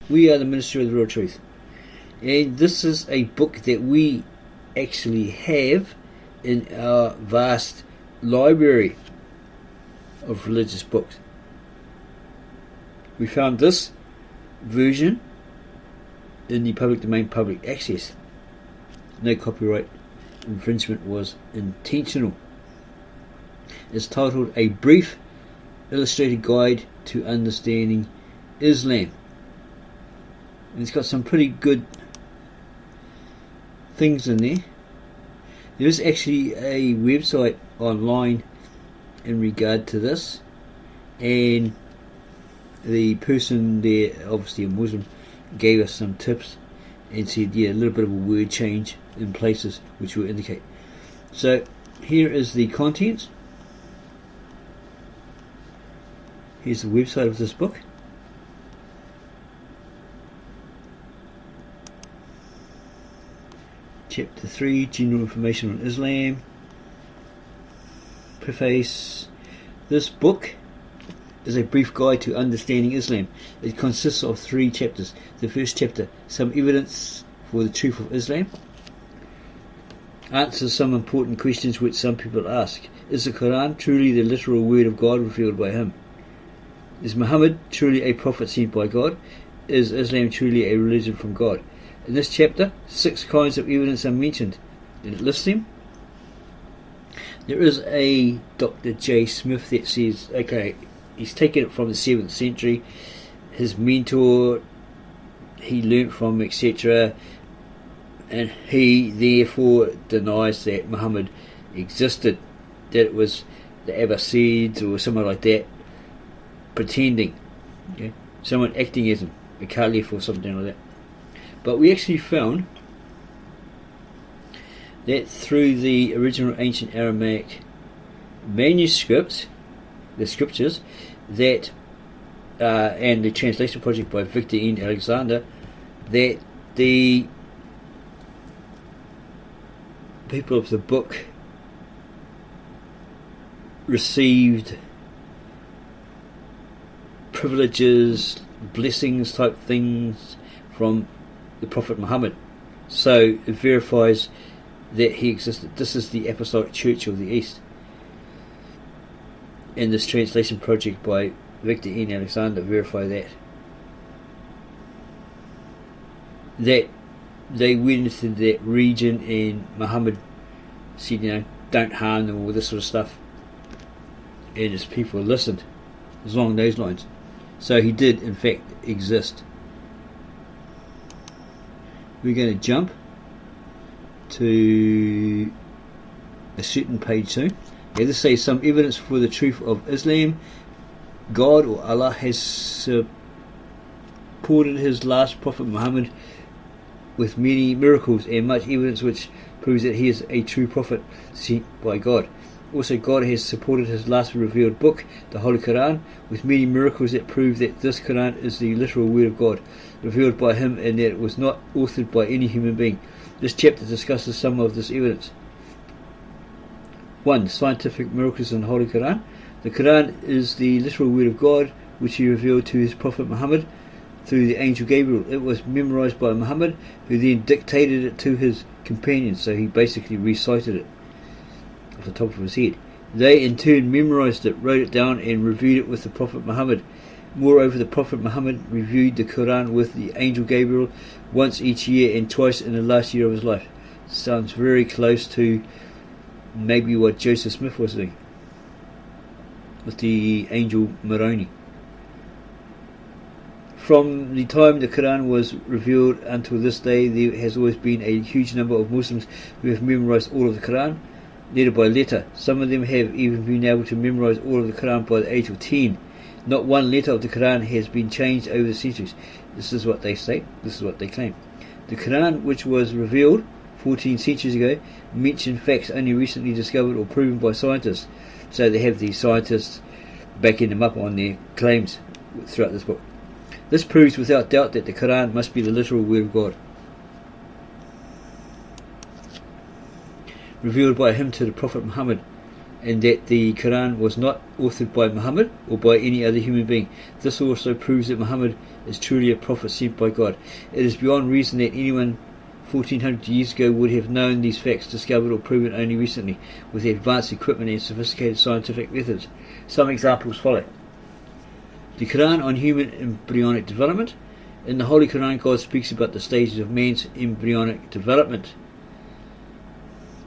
We are the Ministry of the Real Truth. And this is a book that we actually have in our vast library of religious books. We found this version in the public domain, public access. No copyright infringement was intentional. It's titled A Brief Illustrated Guide to Understanding Islam. And it's got some pretty good things in there. There is actually a website online in regard to this, and the person there, obviously a Muslim, gave us some tips and said, yeah, a little bit of a word change in places which will indicate. So here is the contents. Here's the website of this book. Chapter 3, General Information on Islam. Preface. This book is a brief guide to understanding Islam. It consists of 3 chapters. The first chapter, Some Evidence for the Truth of Islam, answers some important questions which some people ask. Is the Quran truly the literal word of God revealed by him? Is Muhammad truly a prophet sent by God? Is Islam truly a religion from God? In this chapter, 6 kinds of evidence are mentioned, and it lists them. There is a Dr. J. Smith that says, okay, he's taken it from the 7th century, his mentor he learnt from, etc., and he therefore denies that Muhammad existed, that it was the Abbasids or someone like that pretending, okay? Someone acting as him, a caliph or something like that. But we actually found that through the original ancient Aramaic manuscripts, the scriptures, that and the translation project by Victor N. Alexander, that the people of the book received privileges, blessings type things from the Prophet Muhammad. So it verifies that he existed. This is the Apostolic Church of the East. And this translation project by Victor N. Alexander verify that. That they went into that region and Muhammad said, don't harm them, all this sort of stuff. And his people listened. It was along those lines. So he did in fact exist. We're going to jump to a certain page soon. Okay, this says some evidence for the truth of Islam. God or Allah has supported his last prophet Muhammad with many miracles and much evidence which proves that he is a true prophet sent by God. Also, God has supported his last revealed book, the Holy Quran, with many miracles that prove that this Quran is the literal word of God, revealed by him, and that it was not authored by any human being. This chapter discusses some of this evidence. 1. Scientific miracles in the Holy Quran. The Quran is the literal word of God, which he revealed to his prophet Muhammad through the angel Gabriel. It was memorized by Muhammad, who then dictated it to his companions, so he basically recited it off the top of his head. They in turn memorized it, wrote it down, and reviewed it with the Prophet Muhammad. Moreover, the Prophet Muhammad reviewed the Quran with the angel Gabriel once each year and twice in the last year of his life. Sounds very close to maybe what Joseph Smith was doing with the angel Moroni. From the time the Quran was revealed until this day, there has always been a huge number of Muslims who have memorized all of the Quran, letter by letter. Some of them have even been able to memorize all of the Quran by the age of 10. Not one letter of the Quran has been changed over the centuries. This is what they say, this is what they claim. The Quran, which was revealed 14 centuries ago, mentioned facts only recently discovered or proven by scientists. So they have these scientists backing them up on their claims throughout this book. This proves without doubt that the Quran must be the literal word of God, revealed by him to the Prophet Muhammad. and that the Quran was not authored by Muhammad or by any other human being. This also proves that Muhammad is truly a prophet sent by God. It is beyond reason that anyone 1400 years ago would have known these facts, discovered or proven only recently with advanced equipment and sophisticated scientific methods. Some examples follow. The Quran on human embryonic development. In the Holy Quran, God speaks about the stages of man's embryonic development.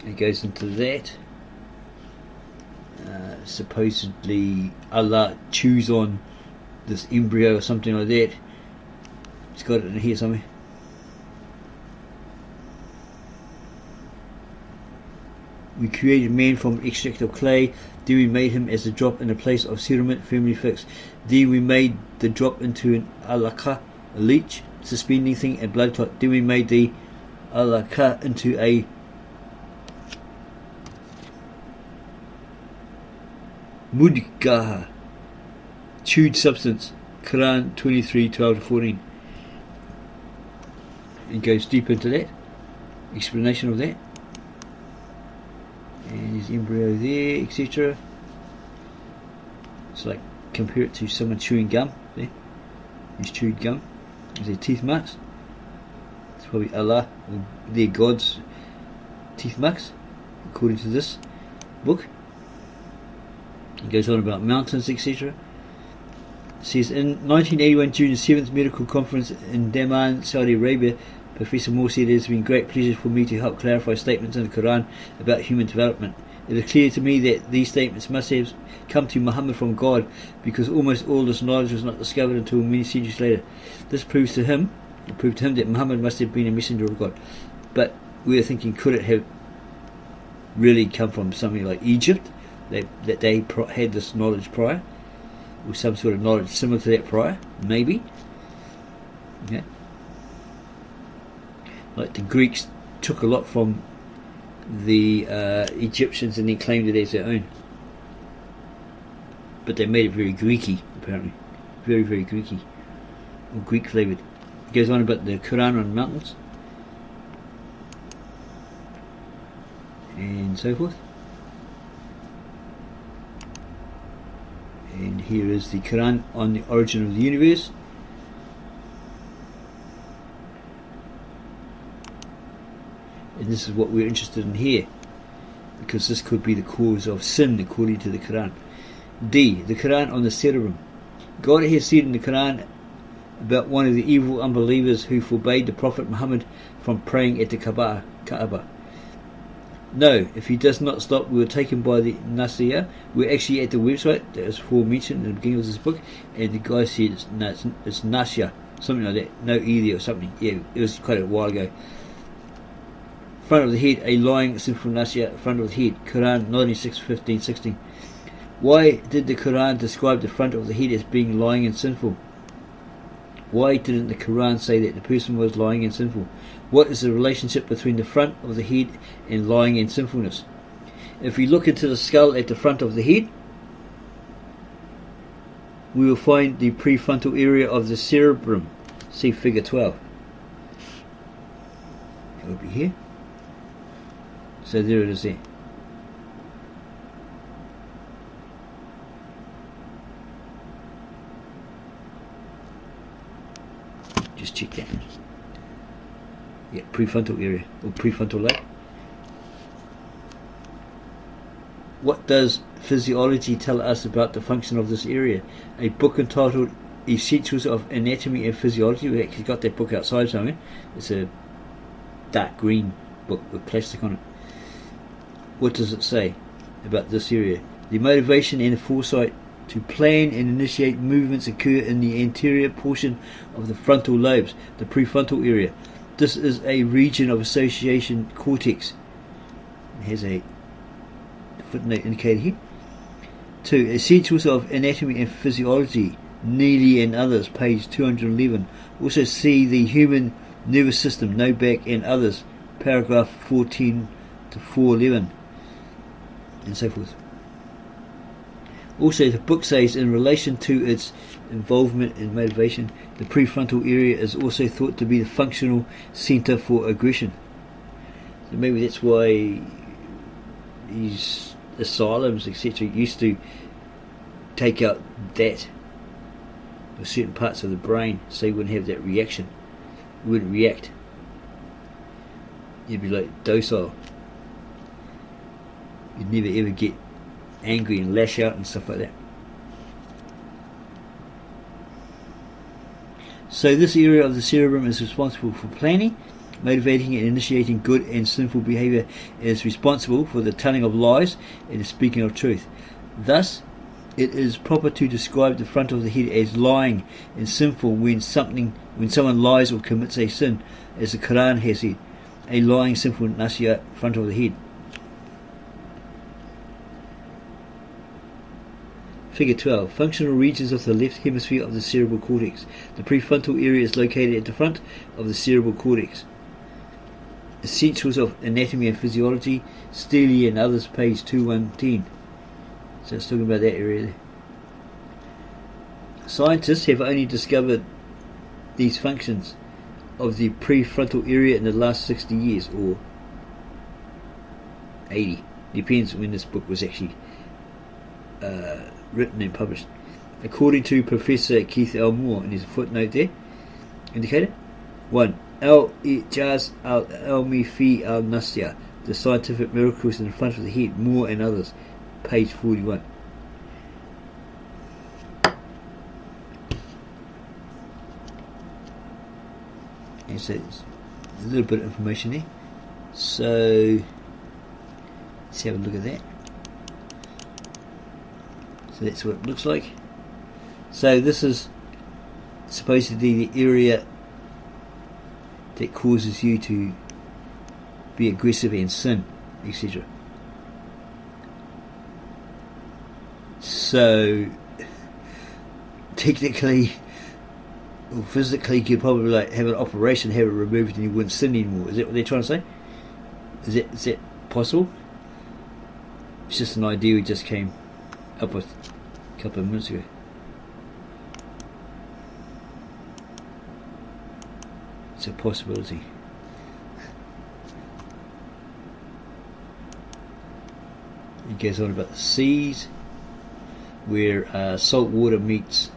It goes into that. Supposedly Allah chews on this embryo or something like that. It's got it in here somewhere. We created man from extract of clay. Then we made him as a drop in a place of settlement firmly fixed. Then we made the drop into an alaka, a leech, suspending thing, and blood clot. Then we made the alaka into a mudgaha, chewed substance. Quran 23:12-14. It goes deep into that, explanation of that, and his embryo there, etc. It's like, compare it to someone chewing gum there. He's chewed gum. Is their teeth marks? It's probably Allah or their God's teeth marks, according to this book. It goes on about mountains, etc. It says, in 1981, during the 7th Medical Conference in Daman, Saudi Arabia, Professor Moore said, it has been a great pleasure for me to help clarify statements in the Quran about human development. It is clear to me that these statements must have come to Muhammad from God, because almost all this knowledge was not discovered until many centuries later. This proved to him that Muhammad must have been a messenger of God. But we are thinking, could it have really come from something like Egypt, that they had this knowledge prior, or some sort of knowledge similar to that prior? Maybe. Okay. Like the Greeks took a lot from the Egyptians and then claimed it as their own. But they made it very Greeky, apparently. Very, very Greeky. Or Greek flavoured. It goes on about the Quran on mountains. And so forth. And here is the Quran on the origin of the universe. And this is what we're interested in here, because this could be the cause of sin according to the Quran. D. The Quran on the Cerebrum. God has said in the Quran about one of the evil unbelievers who forbade the Prophet Muhammad from praying at the Kaaba. No, if he does not stop, we were taken by the Nasiya. We're actually at the website that was aforementioned in the beginning of this book, and the guy said it's Nasiya, something like that, no E there or something. Yeah, it was quite a while ago. Front of the head, a lying sinful Nasiya, front of the head, Quran 96:15-16. Why did the Quran describe the front of the head as being lying and sinful? Why didn't the Quran say that the person was lying and sinful? What is the relationship between the front of the head and lying and sinfulness? If we look into the skull at the front of the head, we will find the prefrontal area of the cerebrum. See figure 12. It will be here. So there it is there. Just check that. Yeah, prefrontal area, or prefrontal lobe. What does physiology tell us about the function of this area? A book entitled Essentials of Anatomy and Physiology. We actually got that book outside somewhere. It's a dark green book with plastic on it. What does it say about this area? The motivation and the foresight to plan and initiate movements occur in the anterior portion of the frontal lobes, the prefrontal area. This is a region of association cortex. It has a footnote indicated here. 2. Essentials of Anatomy and Physiology, Neely and others, page 211. Also see the human nervous system, Novak and others, paragraph 14 to 411, and so forth. Also, the book says, in relation to its involvement in motivation, the prefrontal area is also thought to be the functional centre for aggression. So maybe that's why he's asylums, etc., used to take out that or certain parts of the brain so you wouldn't have that reaction. You wouldn't react. You'd be like docile. You'd never ever get angry and lash out and stuff like that. So this area of the cerebrum is responsible for planning, motivating and initiating good and sinful behavior, and is responsible for the telling of lies and the speaking of truth. Thus, it is proper to describe the front of the head as lying and sinful when someone lies or commits a sin, as the Quran has said, a lying, sinful nasiya front of the head. Figure 12. Functional regions of the left hemisphere of the cerebral cortex. The prefrontal area is located at the front of the cerebral cortex. Essentials of Anatomy and Physiology, Steele and others, page 2110. So it's talking about that area there. Scientists have only discovered these functions of the prefrontal area in the last 60 years, or 80. Depends when this book was actually written and published. According to Professor Keith L. Moore, and there's a footnote there indicated. 1. Al-Ijaz al-Ilmi fi al-Nasya, the scientific miracles in the front of the head, Moore and others, page 41. And so there's a little bit of information there. So let's have a look at that. So that's what it looks like. So this is supposedly the area that causes you to be aggressive and sin, etc. So technically or physically you could probably like have an operation, have it removed, and you wouldn't sin anymore. Is that what they're trying to say? Is that possible? It's just an idea we just came up with a couple of minutes ago. It's a possibility. It goes on about the seas, where salt water meets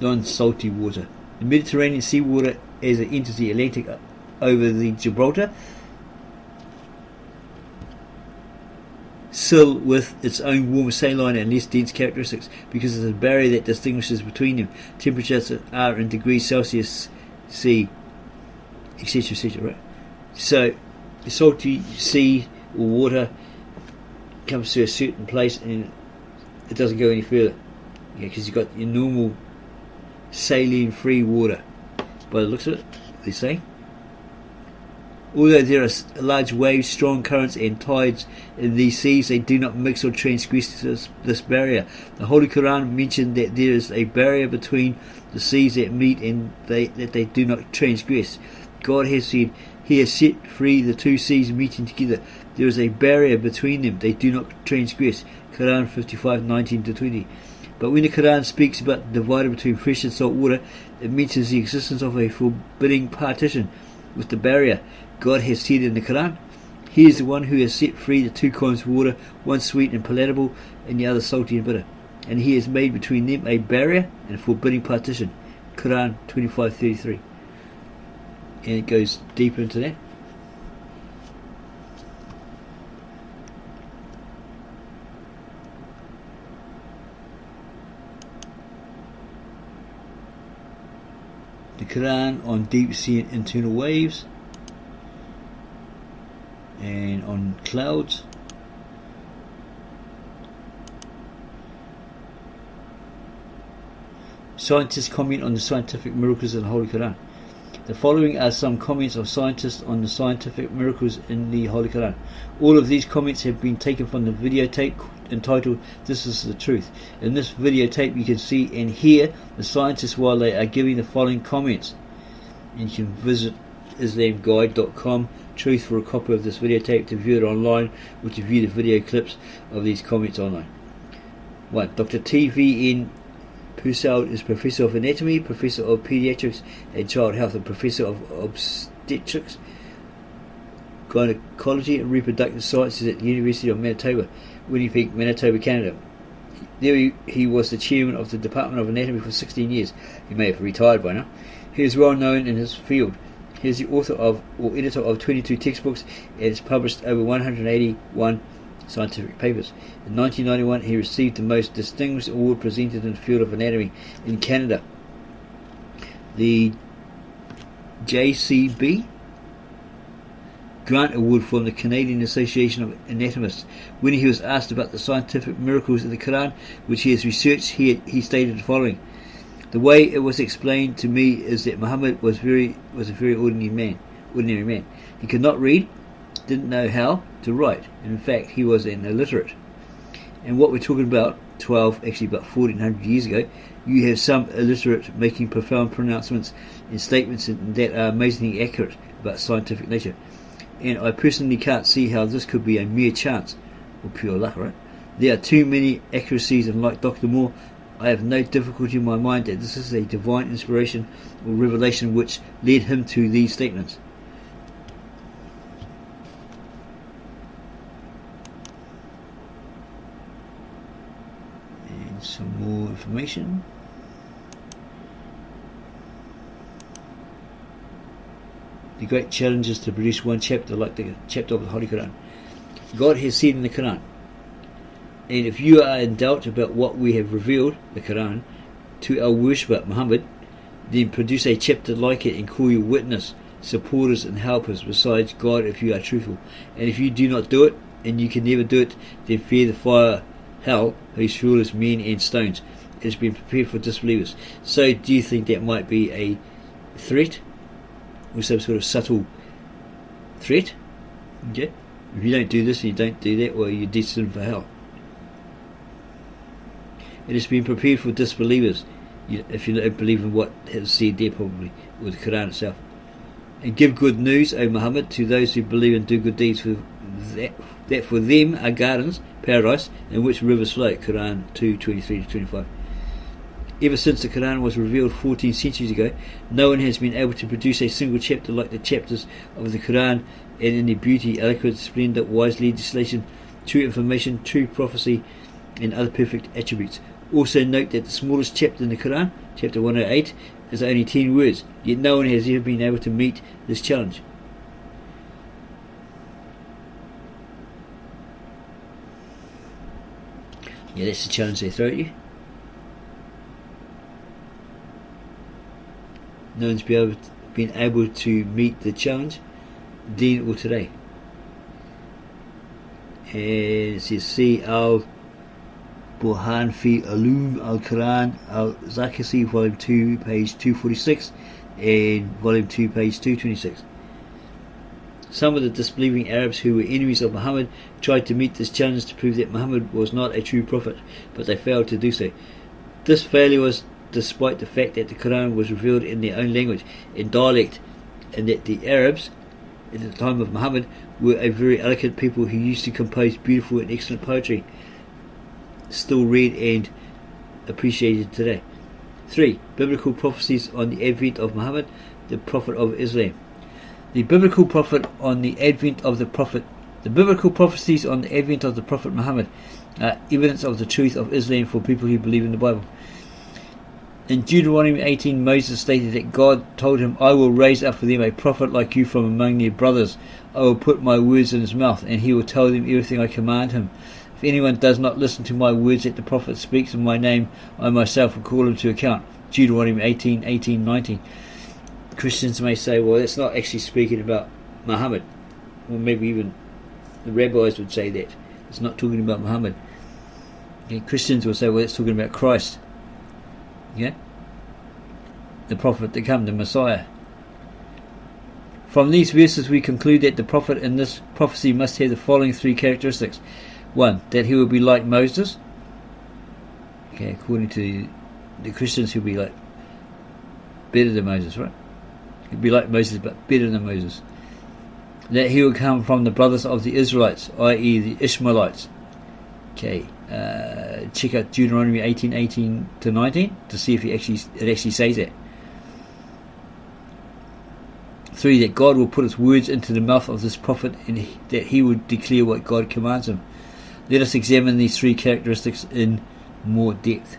non-salty water. The Mediterranean seawater as it enters the Atlantic over the Gibraltar still with its own warmer saline and less dense characteristics, because of the barrier that distinguishes between them. Temperatures are in degrees Celsius, C, etc., etc. Right? So the salty sea or water comes to a certain place and it doesn't go any further, because you've got your normal saline-free water. By the looks of it, they say. Although there are large waves, strong currents and tides in these seas, they do not mix or transgress this barrier. The Holy Quran mentioned that there is a barrier between the seas that meet and that they do not transgress. God has said, He has set free the two seas meeting together. There is a barrier between them, they do not transgress. Quran 55:19-20. But when the Quran speaks about the divider between fresh and salt water, it mentions the existence of a forbidding partition with the barrier. God has said in the Quran, He is the one who has set free the two kinds of water, one sweet and palatable and the other salty and bitter. And He has made between them a barrier and a forbidding partition. Quran 25:33. And it goes deeper into that. The Quran on deep sea and internal waves, and on clouds. Scientists comment on the scientific miracles in the Holy Quran. The following are some comments of scientists on the scientific miracles in the Holy Quran. All of these comments have been taken from the videotape entitled This is the Truth. In this videotape you can see and hear the scientists while they are giving the following comments. You can visit islamguide.com truth for a copy of this videotape, to view it online, or to view the video clips of these comments online. 1. Dr. T.V.N. Purcell is Professor of Anatomy, Professor of Pediatrics and Child Health, and Professor of Obstetrics Gynecology and Reproductive Sciences at the University of Manitoba, Winnipeg, Manitoba, Canada. There he was the chairman of the Department of Anatomy for 16 years. He may have retired by now. He is well known in his field. He is the author of or editor of 22 textbooks and has published over 181 scientific papers. In 1991 he received the most distinguished award presented in the field of anatomy in Canada, the JCB Grant Award from the Canadian Association of Anatomists. When he was asked about the scientific miracles of the Quran which he has researched, he stated the following: "The way it was explained to me is that Muhammad was a very ordinary man. He could not read, didn't know how to write. In fact, he was an illiterate. And what we're talking about, about 1400 years ago, you have some illiterate making profound pronouncements and statements that are amazingly accurate about scientific nature. And I personally can't see how this could be a mere chance or pure luck, right? There are too many accuracies, and like Dr. Moore, I have no difficulty in my mind that this is a divine inspiration or revelation which led him to these statements." And some more information. The great challenge is to produce one chapter like the chapter of the Holy Quran. God has said in the Quran, and if you are in doubt about what we have revealed, the Quran, to our worshipper Muhammad, then produce a chapter like it and call your witness, supporters and helpers besides God if you are truthful. And if you do not do it, and you can never do it, then fear the fire, hell, whose fuel is men and stones. It has been prepared for disbelievers. So do you think that might be a threat? Or some sort of subtle threat? Okay? If you don't do this and you don't do that, well, you're destined for hell. It has been prepared for disbelievers, if you don't believe in what is said there, probably, or the Quran itself. And give good news, O Muhammad, to those who believe and do good deeds, for that for them are gardens, paradise, in which rivers flow. Quran 2:23-25. Ever since the Quran was revealed 14 centuries ago, no one has been able to produce a single chapter like the chapters of the Quran, and in their beauty, eloquence, splendour, wise legislation, true information, true prophecy, and other perfect attributes. Also note that the smallest chapter in the Quran, chapter 108, is only 10 words, yet no one has ever been able to meet this challenge. Yeah, that's the challenge they throw at you. No one's been able to meet the challenge then or today. And it says, see Al-Burhan fi Ulum Al-Quran Al-Zakasi, Volume 2, page 246, and Volume 2, page 226. Some of the disbelieving Arabs who were enemies of Muhammad tried to meet this challenge to prove that Muhammad was not a true prophet, but they failed to do so. This failure was despite the fact that the Quran was revealed in their own language and dialect, and that the Arabs at the time of Muhammad were a very eloquent people who used to compose beautiful and excellent poetry, still read and appreciated today. 3. Biblical prophecies on the advent of Muhammad, the prophet of Islam. The biblical prophecies on the advent of the prophet Muhammad are evidence of the truth of Islam for people who believe in the Bible. In Deuteronomy 18, Moses stated that God told him, I will raise up for them a prophet like you from among their brothers. I will put my words in his mouth, and he will tell them everything I command him. If anyone does not listen to my words that the prophet speaks in my name, I myself will call him to account. Deuteronomy 18:18-19. Christians may say, well, that's not actually speaking about Muhammad. Or maybe even the rabbis would say that. It's not talking about Muhammad. Okay, Christians will say, well, it's talking about Christ. Yeah? The prophet to come, the Messiah. From these verses we conclude that the prophet in this prophecy must have the following 3 characteristics. 1. That he will be like Moses. Okay, according to the Christians, he'll be like better than Moses, right? He'll be like Moses but better than Moses. That he will come from the brothers of the Israelites, i.e. the Ishmaelites. Okay, check out Deuteronomy 18:18-19 to see if it actually says that. 3. That God will put his words into the mouth of this prophet, and that he will declare what God commands him. Let us examine these 3 characteristics in more depth.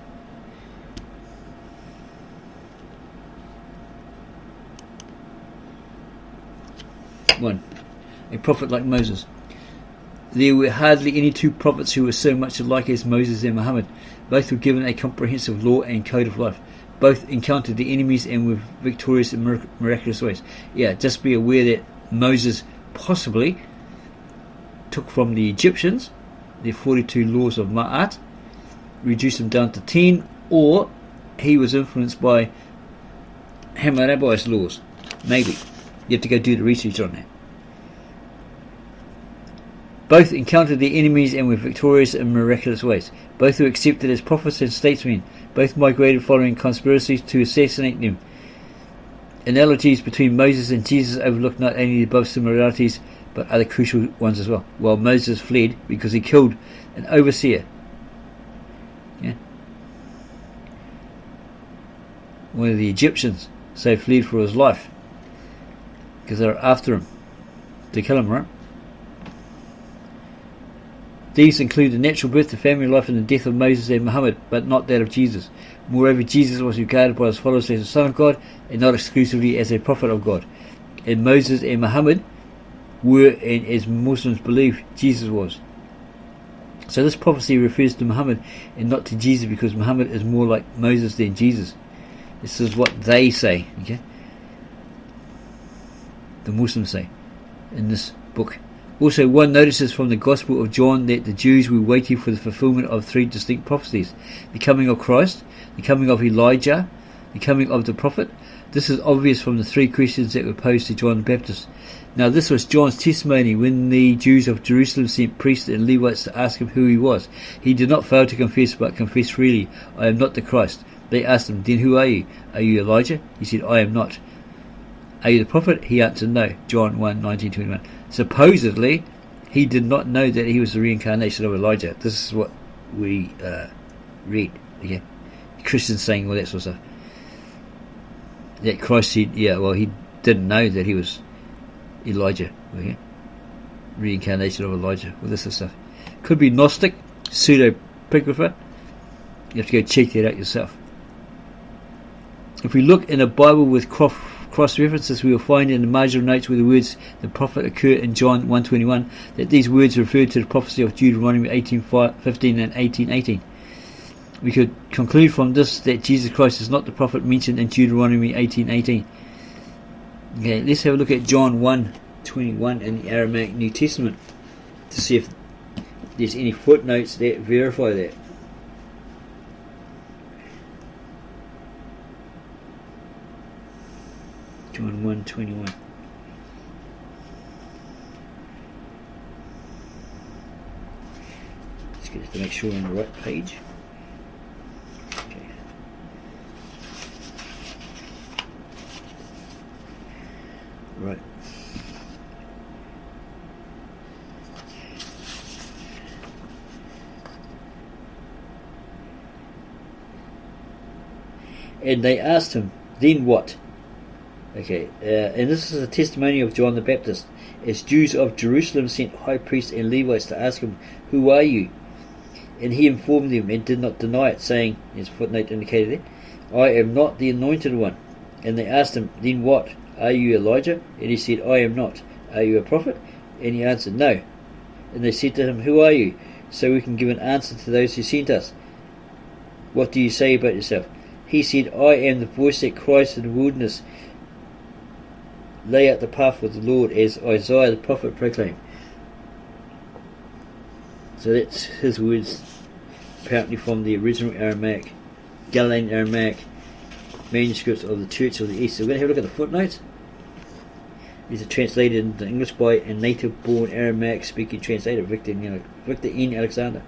1. A prophet like Moses. There were hardly any 2 prophets who were so much alike as Moses and Muhammad. Both were given a comprehensive law and code of life. Both encountered the enemies and were victorious in miraculous ways. Yeah, just be aware that Moses possibly took from the Egyptians their 42 laws of Ma'at, reduced them down to 10, or he was influenced by Hammurabi's laws. Maybe. You have to go do the research on that. Both encountered their enemies and were victorious in miraculous ways. Both were accepted as prophets and statesmen. Both migrated following conspiracies to assassinate them. Analogies between Moses and Jesus overlook not only the above similarities, but other crucial ones as well. While Moses fled because he killed an overseer, one of the Egyptians, so he fled for his life because they were after him to kill him, right? These include the natural birth, the family life, and the death of Moses and Muhammad, but not that of Jesus. Moreover, Jesus was regarded by his followers as a son of God, and not exclusively as a prophet of God. And Moses and Muhammad were, and as Muslims believe, Jesus was. So this prophecy refers to Muhammad and not to Jesus, because Muhammad is more like Moses than Jesus. This is what they say, okay? The Muslims say in this book. Also, one notices from the Gospel of John that the Jews were waiting for the fulfillment of 3 distinct prophecies: the coming of Christ, the coming of Elijah, the coming of the prophet. This is obvious from the 3 questions that were posed to John the Baptist. Now, this was John's testimony when the Jews of Jerusalem sent priests and Levites to ask him who he was. He did not fail to confess, but confessed freely, "I am not the Christ." They asked him, "Then who are you? Are you Elijah?" He said, "I am not." "Are you the prophet?" He answered, "No." John 1:19-21. Supposedly, he did not know that he was the reincarnation of Elijah. This is what we read. Okay, Christians saying all that sort of stuff. That Christ said, he didn't know that he was Elijah. Okay, reincarnation of Elijah. All this sort of stuff. Could be Gnostic, pseudo-pigrapher. You have to go check that out yourself. If we look in a Bible with cross-references, we will find in the marginal notes where the words "the prophet" occur in John 1:21 that these words refer to the prophecy of Deuteronomy 18:15 and 18:18. We could conclude from this that Jesus Christ is not the prophet mentioned in Deuteronomy 18:18. Okay, let's have a look at John 1:21 in the Aramaic New Testament to see if there's any footnotes that verify that. John 1:21. Just get to make sure we're on the right page. Okay. Right. And they asked him, "Then what?" Okay, and this is a testimony of John the Baptist. As Jews of Jerusalem sent high priests and Levites to ask him, "Who are you?" And he informed them and did not deny it, saying, as footnote indicated there, "I am not the anointed one." And they asked him, "Then what? Are you Elijah?" And he said, "I am not." "Are you a prophet?" And he answered, "No." And they said to him, "Who are you? So we can give an answer to those who sent us. What do you say about yourself?" He said, "I am the voice that cries in the wilderness, lay out the path of the Lord, as Isaiah the prophet proclaimed." So that's his words, apparently from the original Aramaic, Galilean Aramaic manuscripts of the Church of the East. So we're going to have a look at the footnotes. These are translated into English by a native-born Aramaic-speaking translator, Victor N. Alexander.